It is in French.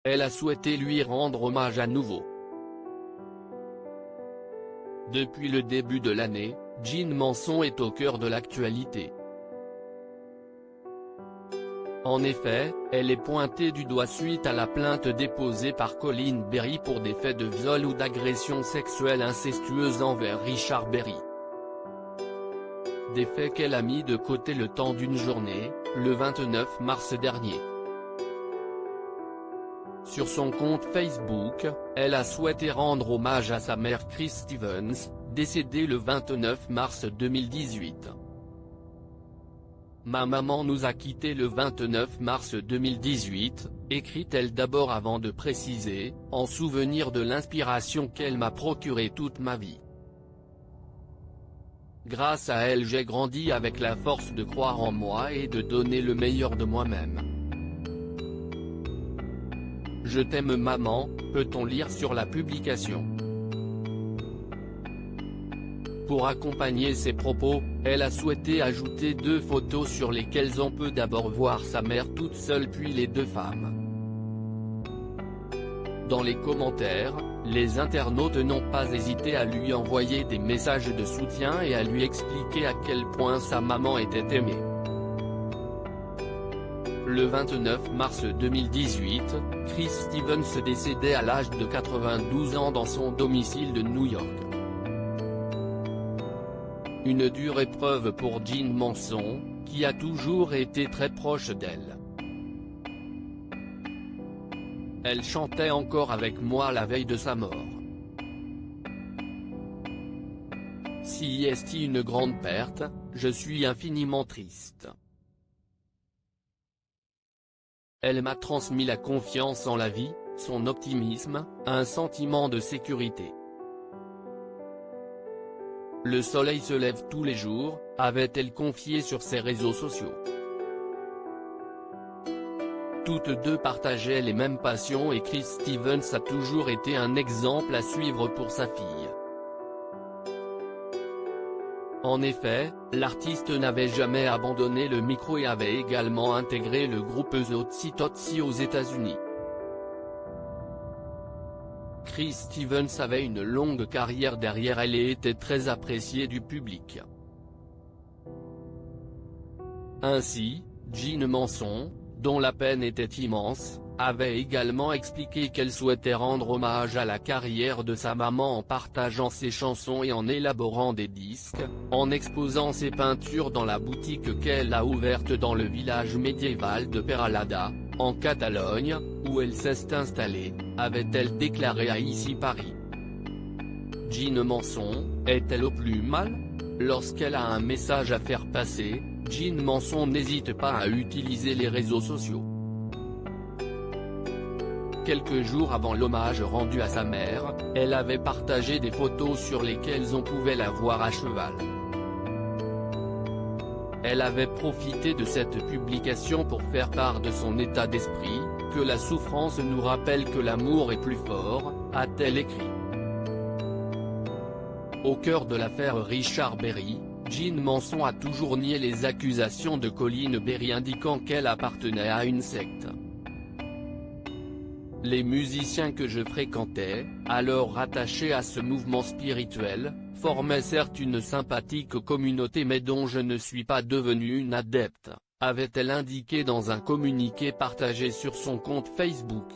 elle a souhaité lui rendre hommage à nouveau. Depuis le début de l'année, Jean Manson est au cœur de l'actualité. En effet, elle est pointée du doigt suite à la plainte déposée par Colin Berry pour des faits de viol ou d'agression sexuelle incestueuse envers Richard Berry. Des faits qu'elle a mis de côté le temps d'une journée, le 29 mars dernier. Sur son compte Facebook, elle a souhaité rendre hommage à sa mère Chris Stevens, décédée le 29 mars 2018. « Ma maman nous a quittés le 29 mars 2018, écrit-elle d'abord avant de préciser, en souvenir de l'inspiration qu'elle m'a procurée toute ma vie. Grâce à elle j'ai grandi avec la force de croire en moi et de donner le meilleur de moi-même. Je t'aime maman », peut-on lire sur la publication. Pour accompagner ses propos, elle a souhaité ajouter 2 photos sur lesquelles on peut d'abord voir sa mère toute seule puis les 2 femmes. Dans les commentaires, les internautes n'ont pas hésité à lui envoyer des messages de soutien et à lui expliquer à quel point sa maman était aimée. Le 29 mars 2018, Chris Stevens décédait à l'âge de 92 ans dans son domicile de New York. Une dure épreuve pour Jean Manson, qui a toujours été très proche d'elle. Elle chantait encore avec moi la veille de sa mort. Si est une grande perte, je suis infiniment triste. Elle m'a transmis la confiance en la vie, son optimisme, un sentiment de sécurité. Le soleil se lève tous les jours, avait-elle confié sur ses réseaux sociaux. Toutes deux partageaient les mêmes passions et Chris Stevens a toujours été un exemple à suivre pour sa fille. En effet, l'artiste n'avait jamais abandonné le micro et avait également intégré le groupe The Tootsie Tootsie aux États-Unis. Chris Stevens avait une longue carrière derrière elle et était très appréciée du public. Ainsi, Jean Manson, dont la peine était immense, avait également expliqué qu'elle souhaitait rendre hommage à la carrière de sa maman en partageant ses chansons et en élaborant des disques, en exposant ses peintures dans la boutique qu'elle a ouverte dans le village médiéval de Peralada, en Catalogne, où elle s'est installée, avait-elle déclaré à Ici Paris. Jean Manson, est-elle au plus mal? Lorsqu'elle a un message à faire passer, Jean Manson n'hésite pas à utiliser les réseaux sociaux. Quelques jours avant l'hommage rendu à sa mère, elle avait partagé des photos sur lesquelles on pouvait la voir à cheval. Elle avait profité de cette publication pour faire part de son état d'esprit, que la souffrance nous rappelle que l'amour est plus fort, a-t-elle écrit. Au cœur de l'affaire Richard Berry, Jean Manson a toujours nié les accusations de Colin Berry indiquant qu'elle appartenait à une secte. Les musiciens que je fréquentais, alors rattachés à ce mouvement spirituel, formaient certes une sympathique communauté mais dont je ne suis pas devenue une adepte, avait-elle indiqué dans un communiqué partagé sur son compte Facebook.